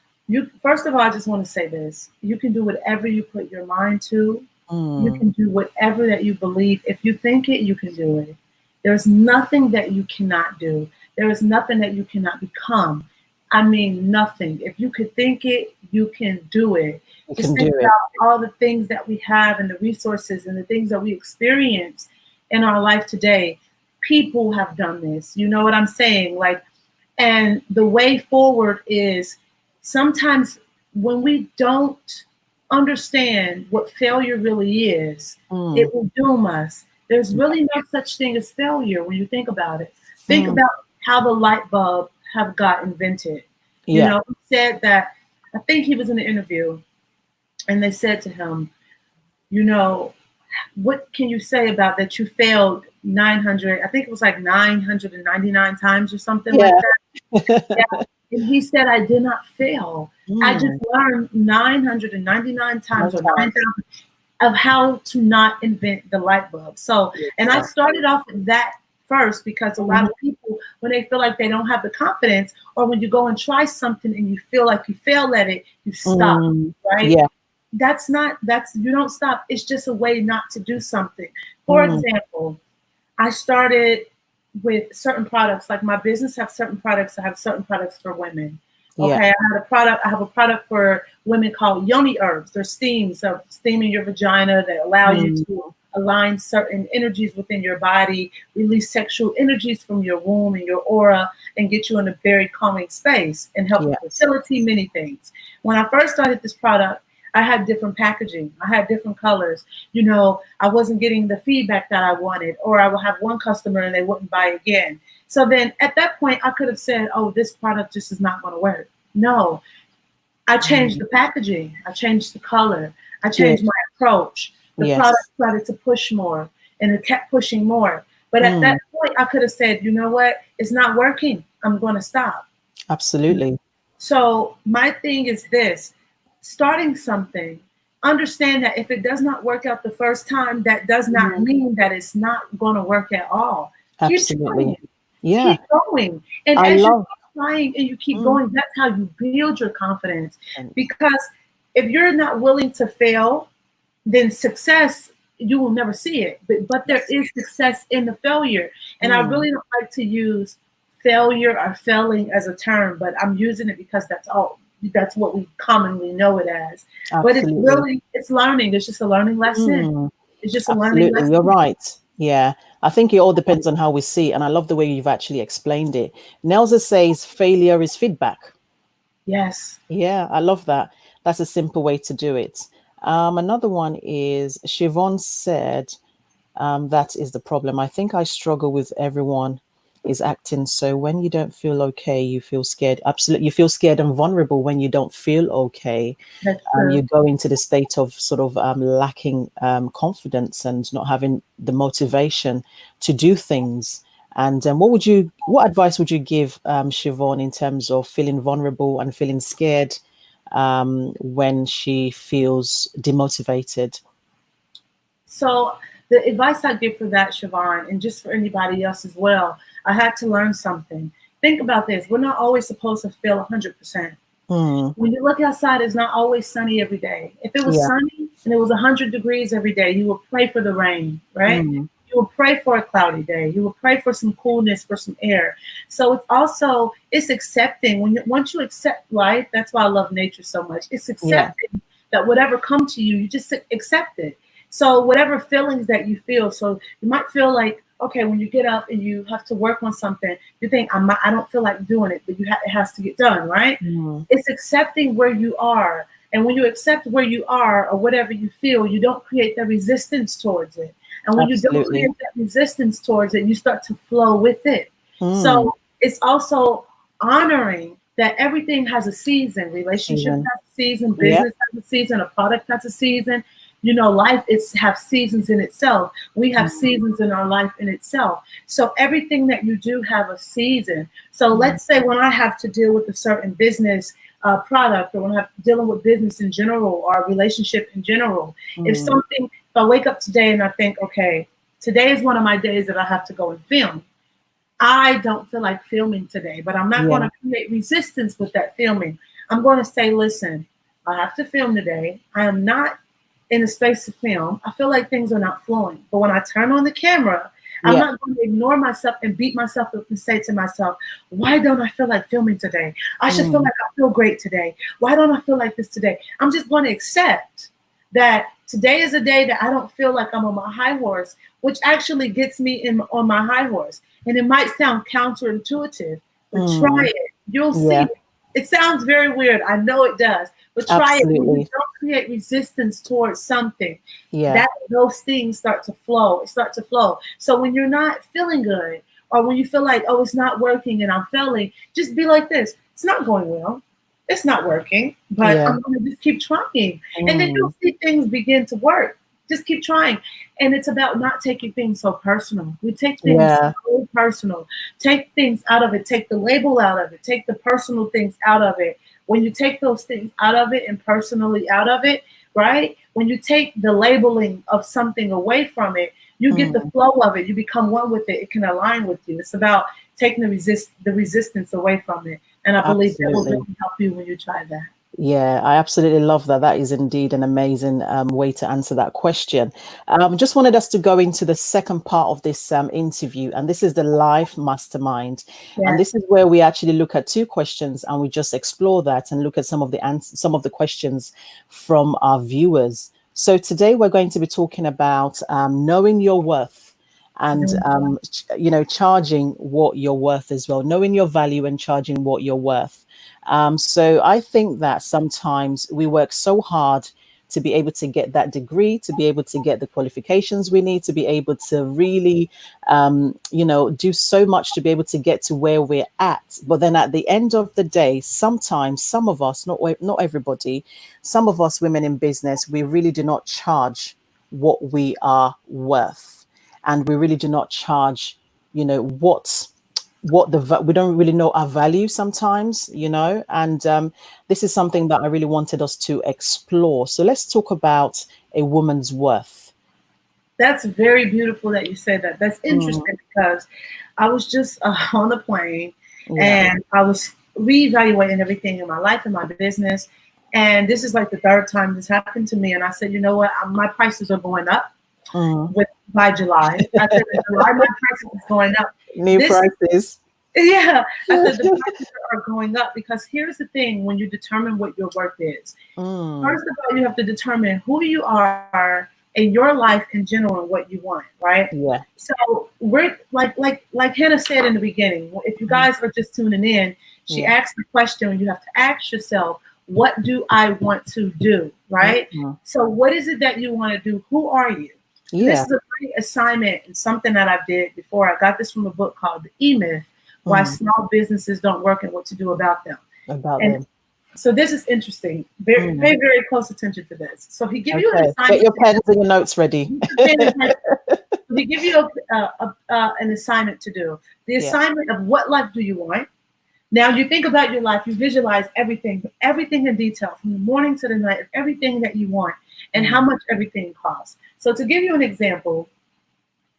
first of all, I just want to say this: you can do whatever you put your mind to. You can do whatever that you believe. If you think it, you can do it. There's nothing that you cannot do. There is nothing that you cannot become. I mean, nothing. If you could think it, you can do it. Just think about all the things that we have and the resources and the things that we experience in our life today. People have done this. You know what I'm saying? Like, and the way forward is sometimes when we don't understand what failure really is, it will doom us. There's really no such thing as failure when you think about it. Think about how the light bulb have got invented. You know, he said that, I think he was in an interview, and they said to him, you know, what can you say about that you failed 900, I think it was like 999 times or something like that. And he said, I did not fail. I just learned 999 times or 9,000 of how to not invent the light bulb. So, and I started off with that first, because a lot of people, when they feel like they don't have the confidence, or when you go and try something and you feel like you fail at it, you stop, right? Yeah. You don't stop. It's just a way not to do something. For example, I started with certain products, like my business have certain products. I have certain products for women. Okay, I have a product for women called yoni herbs. They're steams, so steaming your vagina that allow you to align certain energies within your body, release sexual energies from your womb and your aura, and get you in a very calming space and help with fertility, many things. When I first started this product, I had different packaging. I had different colors. You know, I wasn't getting the feedback that I wanted, or I would have one customer and they wouldn't buy again. So then at that point, I could have said, oh, this product just is not going to work. No, I changed the packaging. I changed the color. I changed my approach. The product started to push more, and it kept pushing more. But at that point, I could have said, you know what? It's not working. I'm going to stop. Absolutely. So my thing is this: starting something, understand that if it does not work out the first time, that does not mean that it's not going to work at all. Absolutely. Keep going. And as you keep trying and you keep going, that's how you build your confidence. Because if you're not willing to fail, then success, you will never see it. But there is success in the failure. And I really don't like to use failure or failing as a term, but I'm using it because that's all that's what we commonly know it as. Absolutely. But it's learning. It's just a learning lesson. It's just a learning Absolutely, lesson. you're right. Yeah, I think it all depends on how we see it, and I love the way you've actually explained it. Nelsa says failure is feedback. Yes. Yeah, I love that. That's a simple way to do it. Another one is Siobhan said, that is the problem. I think I struggle with everyone is acting. So when you don't feel okay, you feel scared. Absolutely. You feel scared and vulnerable when you don't feel okay. That's true. You go into the state of sort of lacking confidence and not having the motivation to do things. And what advice would you give Siobhan in terms of feeling vulnerable and feeling scared when she feels demotivated? So the advice I give for that, Siobhan, and just for anybody else as well, I had to learn something. Think about this. We're not always supposed to feel 100%. When you look outside, it's not always sunny every day. If it was sunny and it was 100 degrees every day, you would pray for the rain, right? You would pray for a cloudy day. You would pray for some coolness, for some air. So it's accepting. Once you accept life, that's why I love nature so much. It's accepting that whatever comes to you, you just accept it. So whatever feelings that you feel, so you might feel like, okay, when you get up and you have to work on something, you think, I don't feel like doing it, but it has to get done, right? It's accepting where you are. And when you accept where you are or whatever you feel, you don't create the resistance towards it. And when you don't create that resistance towards it, you start to flow with it. So it's also honoring that everything has a season. Relationship has a season, business has a season, a product has a season. Life have seasons in itself. We have seasons in our life in itself. So everything that you do have a season. So let's say when I have to deal with a certain business product, or when I'm dealing with business in general or relationship in general, if I wake up today and I think, okay, today is one of my days that I have to go and film. I don't feel like filming today, but I'm not going to create resistance with that filming. I'm going to say, listen, I have to film today. I am not in a space to film. I feel like things are not flowing. But when I turn on the camera, I'm not going to ignore myself and beat myself up and say to myself, why don't I feel like filming today? I should feel like I feel great today. Why don't I feel like this today? I'm just going to accept that today is a day that I don't feel like I'm on my high horse, which actually gets me on my high horse. And it might sound counterintuitive, but try it. You'll see. It sounds very weird. I know it does. But try it. When you don't create resistance towards something, those things start to flow. It starts to flow. So when you're not feeling good, or when you feel like, oh, it's not working and I'm failing, just be like this. It's not going well. It's not working, but I'm going to just keep trying. And then you'll see things begin to work. Just keep trying. And it's about not taking things so personal. We take things so personal. Take things out of it. Take the label out of it. Take the personal things out of it. When you take those things out of it and personally out of it, right? When you take the labeling of something away from it, you get the flow of it. You become one with it. It can align with you. It's about taking the resistance away from it. And I believe that will really help you when you try that. Yeah, I absolutely love that. That is indeed an amazing way to answer that question. Just wanted us to go into the second part of this interview, and this is the Life Mastermind. And this is where we actually look at two questions and we just explore that and look at some of the questions from our viewers. So today we're going to be talking about knowing your worth and, charging what you're worth as well, knowing your value and charging what you're worth. So I think that sometimes we work so hard to be able to get that degree, to be able to get the qualifications we need, to be able to really, do so much to be able to get to where we're at. But then at the end of the day, sometimes some of us, not everybody, some of us women in business, we really do not charge what we are worth. And we really do not charge, we don't really know our value sometimes, and this is something that I really wanted us to explore. So let's talk about a woman's worth. That's very beautiful that you said that. That's interesting because I was just on the plane and I was reevaluating everything in my life and my business. And this is like the third time this happened to me. And I said, you know what? My prices are going up by July. I said, in July, my prices is going up. New prices. Yeah, I said the prices are going up because here's the thing: when you determine what your worth is, first of all, you have to determine who you are in your life in general and what you want, right? Yeah. So we're like Hannah said in the beginning. If you guys are just tuning in, she asked the question. You have to ask yourself, what do I want to do, right? So what is it that you want to do? Who are you? This is a great assignment and something that I did before. I got this from a book called The E-Myth, Why Small Businesses Don't Work and What to Do About Them. So this is interesting. Pay very close attention to this. So he gives you an assignment. Get your pens and your notes ready. He gives you an assignment to do. The assignment of what life do you want? Now you think about your life, you visualize everything in detail, from the morning to the night, of everything that you want and how much everything costs. So to give you an example,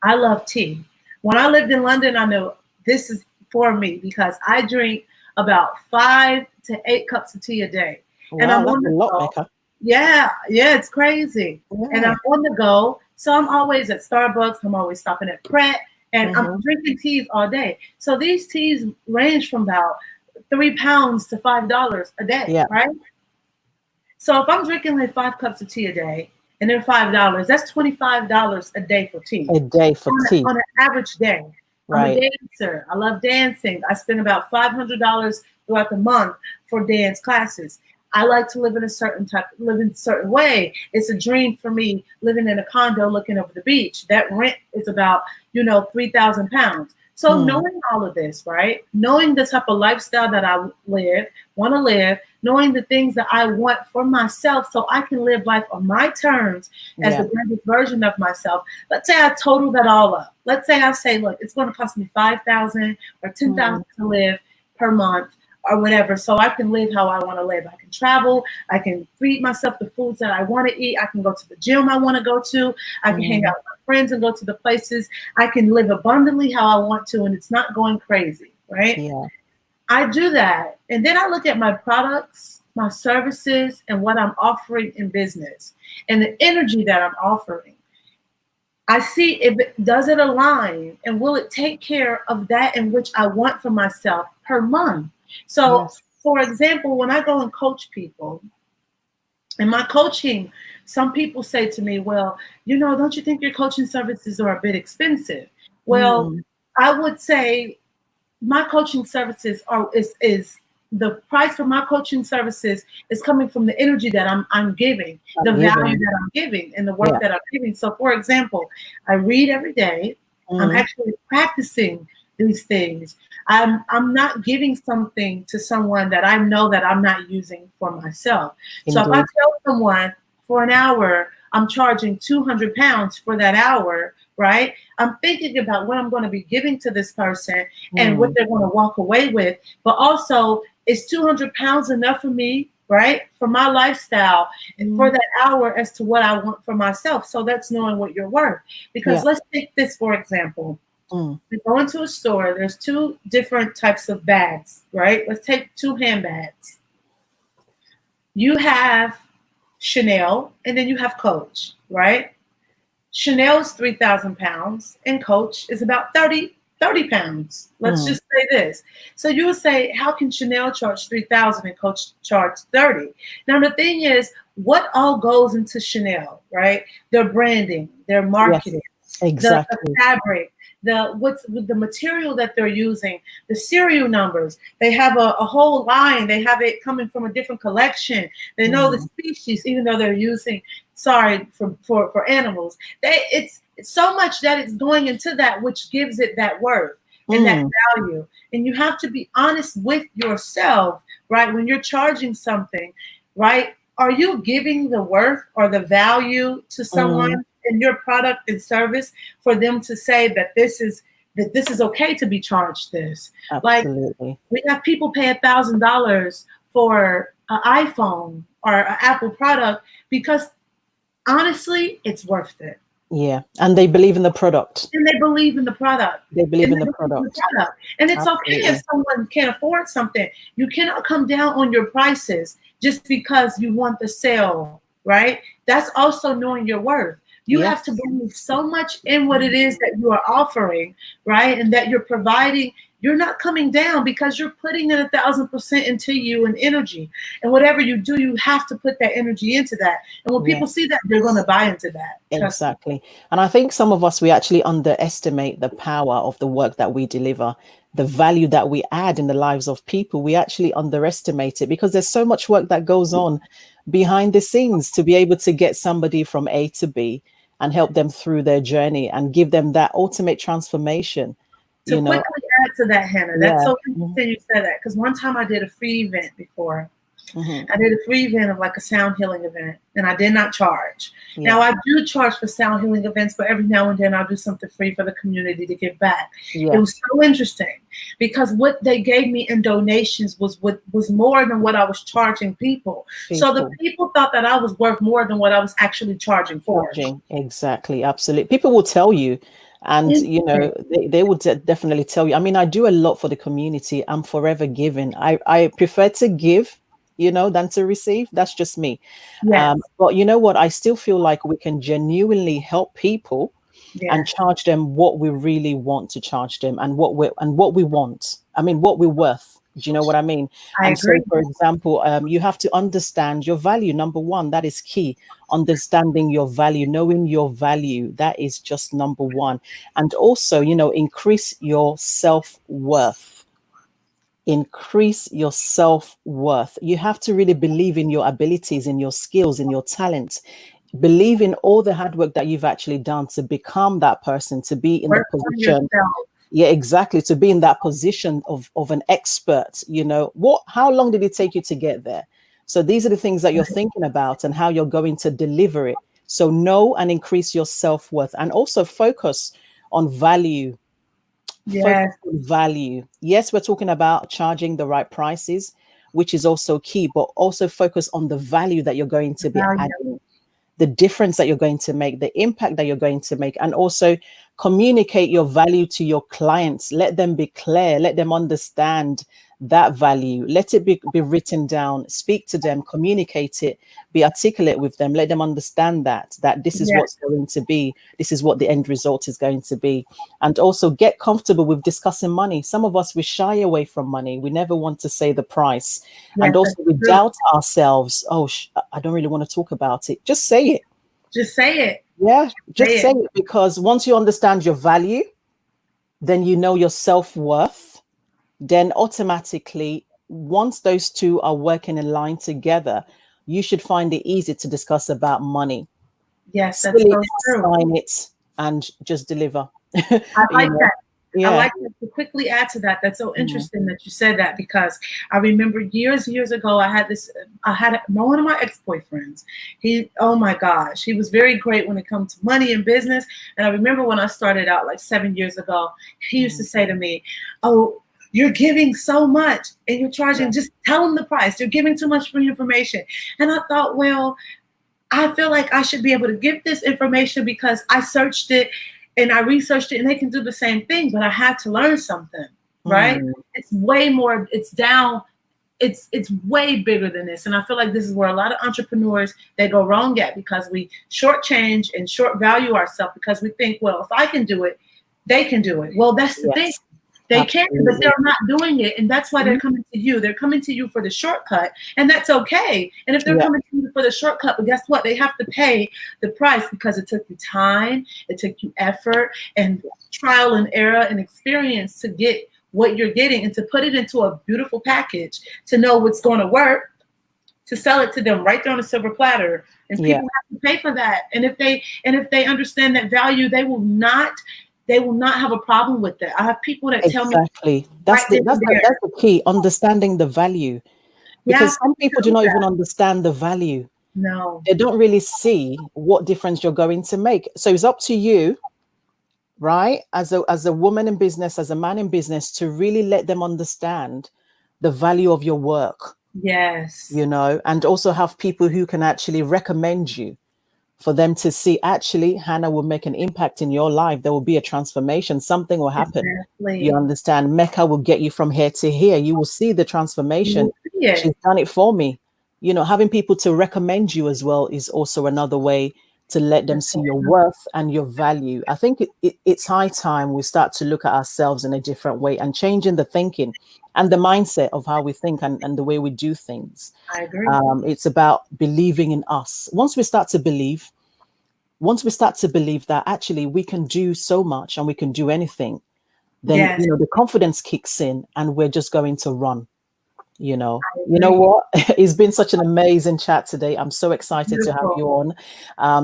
I love tea. When I lived in London, I know this is for me because I drink about 5 to 8 cups of tea a day. Wow, and I'm that's on the a lot, go. Mecca. Yeah, it's crazy. And I'm on the go. So I'm always at Starbucks. I'm always stopping at Pret. And I'm drinking teas all day. So these teas range from about £3 to $5 a day, right? So if I'm drinking like 5 cups of tea a day, and they're $5, that's $25 a day for tea. A day for tea. On an average day. Right. I'm a dancer. I love dancing. I spend about $500 throughout the month for dance classes. I like to live in a certain way. It's a dream for me living in a condo looking over the beach. That rent is about, £3,000. So knowing all of this, right? Knowing the type of lifestyle that I want to live, knowing the things that I want for myself so I can live life on my terms as the greatest version of myself. Let's say I total that all up. Let's say I say, look, it's going to cost me $5,000 or $10,000 to live per month or whatever, so I can live how I want to live. I can travel. I can feed myself the foods that I want to eat. I can go to the gym I want to go to. I can hang out with my friends and go to the places. I can live abundantly how I want to, and it's not going crazy, right? Yeah. I do that. And then I look at my products, my services, and what I'm offering in business and the energy that I'm offering. I see if does it align and will it take care of that in which I want for myself per month. So, for example, when I go and coach people, in my coaching, some people say to me, well, don't you think your coaching services are a bit expensive? Well, I would say my coaching services is the price for my coaching services is coming from the energy that I'm giving, the value that I'm giving, and the work that I'm giving. So, for example, I read every day. I'm actually practicing these things. I'm not giving something to someone that I know that I'm not using for myself. So if I tell someone for an hour, I'm charging £200 for that hour, right? I'm thinking about what I'm going to be giving to this person and what they're going to walk away with. But also, is £200 enough for me, right? For my lifestyle and for that hour as to what I want for myself. So that's knowing what you're worth. Because let's take this, for example. We go into a store, there's 2 different types of bags, right? Let's take 2 handbags. You have Chanel and then you have Coach, right? Chanel is £3,000 and Coach is about 30 pounds. Let's just say this. So you would say, how can Chanel charge $3,000 and Coach charge 30? Now the thing is, what all goes into Chanel, right? Their branding, their marketing, the fabric, the material that they're using, the serial numbers. They have a whole line. They have it coming from a different collection. They know the species, even though they're using, for animals. It's so much that it's going into that, which gives it that worth and that value. And you have to be honest with yourself, right? When you're charging something, right? Are you giving the worth or the value to someone in your product and service for them to say that this is okay to be charged this? Absolutely. Like we have people pay $1,000 for an iPhone or an Apple product because honestly, it's worth it. Yeah, and they believe in the product. And they believe in the product. They believe in the product. And it's okay if someone can't afford something. You cannot come down on your prices just because you want the sale, right? That's also knowing your worth. You have to believe so much in what it is that you are offering, right? And that you're providing you're not coming down because you're putting in 1,000% into you and energy. And whatever you do, you have to put that energy into that. And when people see that, they're going to buy into that. Exactly. And I think some of us, we actually underestimate the power of the work that we deliver, the value that we add in the lives of people. We actually underestimate it because there's so much work that goes on behind the scenes to be able to get somebody from A to B and help them through their journey and give them that ultimate transformation. To quickly add to that, Hannah, that's so interesting you said that, because one time I did a free event before. I did a free event of like a sound healing event, and I did not charge. Now I do charge for sound healing events, but every now and then I'll do something free for the community to give back. It was so interesting because what they gave me in donations was more than what I was charging people. So the people thought that I was worth more than what I was actually charging for. Exactly, absolutely. People will tell you. And, you know, they would definitely tell you. I mean, I do a lot for the community. I'm forever giving. I prefer to give, you know, than to receive. That's just me. But you know what? I still feel like we can genuinely help people and charge them what we really want to charge them and what we want. I mean, what we're worth. Do you know what I mean? I agree. So, for example, you have to understand your value. Number one, that is key. Understanding your value, knowing your value, that is just number one. And also, you know, increase your self-worth. Increase your self-worth. You have to really believe in your abilities, in your skills, in your talents. Believe in all the hard work that you've actually done to become that person, to be in the position. Yeah, exactly. To be in that position of an expert, you know, how long did it take you to get there? So these are the things that you're thinking about and how you're going to deliver it. So know and increase your self-worth, and also focus on value. Focus on value. Yes, we're talking about charging the right prices, which is also key, but also focus on the value that you're going to be adding, the difference that you're going to make, the impact that you're going to make, and also communicate your value to your clients. Let them be clear, let them understand that value. Let it be written down, speak to them, communicate it, be articulate with them, let them understand that this is what's going to be, this is what the end result is going to be. And also get comfortable with discussing money. Some of us, we shy away from money. We never want to say the price. And also we doubt ourselves. Oh, I don't really want to talk about it. Just say it. Just say it. Yeah, just say it, because once you understand your value, then you know your self-worth. Then automatically, once those two are working in line together, you should find it easy to discuss about money. Yes, that's so true. Sign it and just deliver. I like that. I like to quickly add to that. That's so interesting that you said that, because I remember years ago, I had one of my ex-boyfriends. Oh my gosh, he was very great when it comes to money and business. And I remember when I started out like 7 years ago, he used to say to me, "Oh, you're giving so much and you're charging, just tell them the price. You're giving too much free information." And I thought, well, I feel like I should be able to give this information because I searched it and I researched it, and they can do the same thing, but I had to learn something, right? It's way more, it's way bigger than this. And I feel like this is where a lot of entrepreneurs, they go wrong at, because we shortchange and short value ourselves because we think, well, if I can do it, they can do it. Well, that's the thing. They can, but they're not doing it. And that's why they're coming to you. They're coming to you for the shortcut. And that's okay. And if they're coming to you for the shortcut, but guess what? They have to pay the price, because it took you time, it took you effort and trial and error and experience to get what you're getting, and to put it into a beautiful package, to know what's going to work, to sell it to them right there on a silver platter. And people have to pay for that. And if they understand that value, they will not have a problem with that. I have people that tell me that's the key, understanding the value, because some people do not even understand the value. No, they don't really see what difference you're going to make. So it's up to you, right, as a woman in business, as a man in business, to really let them understand the value of your work. Yes, you know, and also have people who can actually recommend you, for them to see, actually, Hannah will make an impact in your life. There will be a transformation. Something will happen. Exactly. You understand? Mecca will get you from here to here. You will see the transformation. She's done it for me. You know, having people to recommend you as well is also another way to let them see your worth and your value. I think it's high time we start to look at ourselves in a different way and changing the thinking and the mindset of how we think and the way we do things. I agree. It's about believing in us. Once we start to believe that actually we can do so much and we can do anything, then the confidence kicks in and we're just going to run. You know what? It's been such an amazing chat today. I'm so excited to have you on.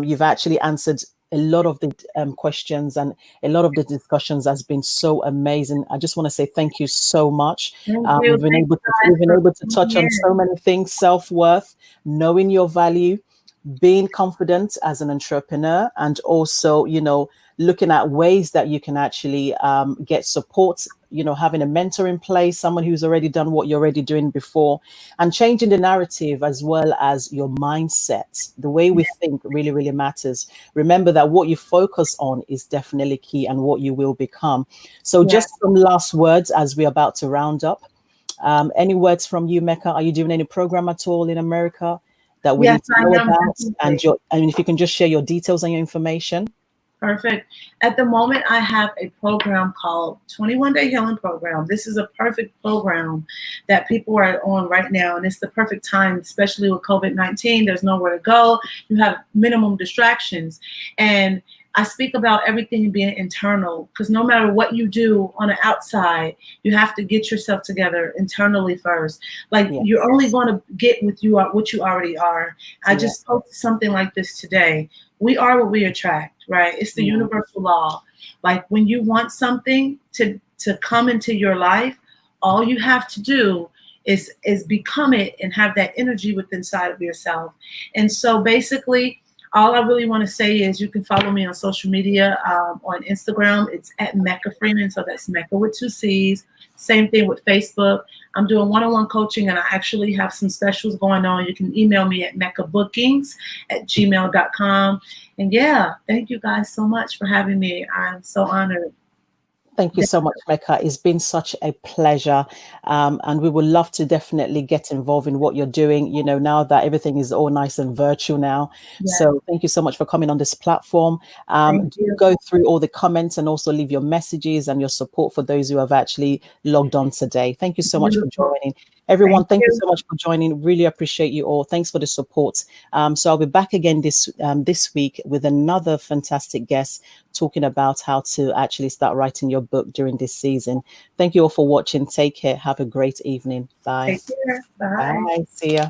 You've actually answered a lot of the questions, and a lot of the discussions has been so amazing. I just want to say thank you so much. We've been able to touch on so many things: self-worth, knowing your value, being confident as an entrepreneur, and also, looking at ways that you can actually get support, having a mentor in place, someone who's already done what you're already doing before, and changing the narrative as well as your mindset. The way we think really, really matters. Remember that what you focus on is definitely key and what you will become. So just some last words as we're about to round up. Any words from you, Mecca? Are you doing any program at all in America that we need to know about? And if you can just share your details and your information. Perfect. At the moment, I have a program called 21-Day Healing Program. This is a perfect program that people are on right now, and it's the perfect time, especially with COVID-19. There's nowhere to go. You have minimum distractions. And I speak about everything being internal, because no matter what you do on the outside, you have to get yourself together internally first. You're only going to get what you already are. I just posted something like this today. We are what we attract, right? It's the universal law. Like when you want something to come into your life, all you have to do is become it and have that energy within inside of yourself. And so basically, all I really want to say is you can follow me on social media. On Instagram, it's at Mecca Freeman. So that's Mecca with 2 C's. Same thing with Facebook. I'm doing one-on-one coaching, and I actually have some specials going on. You can email me at meccabookings@gmail.com. And thank you guys so much for having me. I'm so honored. Thank you so much, Mecca. It's been such a pleasure. And we would love to definitely get involved in what you're doing, now that everything is all nice and virtual now. So thank you so much for coming on this platform. Do go through all the comments and also leave your messages and your support for those who have actually logged on today. Thank you so much for joining. Everyone, thank you so much for joining. Really appreciate you all. Thanks for the support. So I'll be back again this week with another fantastic guest talking about how to actually start writing your book during this season. Thank you all for watching. Take care. Have a great evening. Bye. Take care. Bye. Bye. See ya.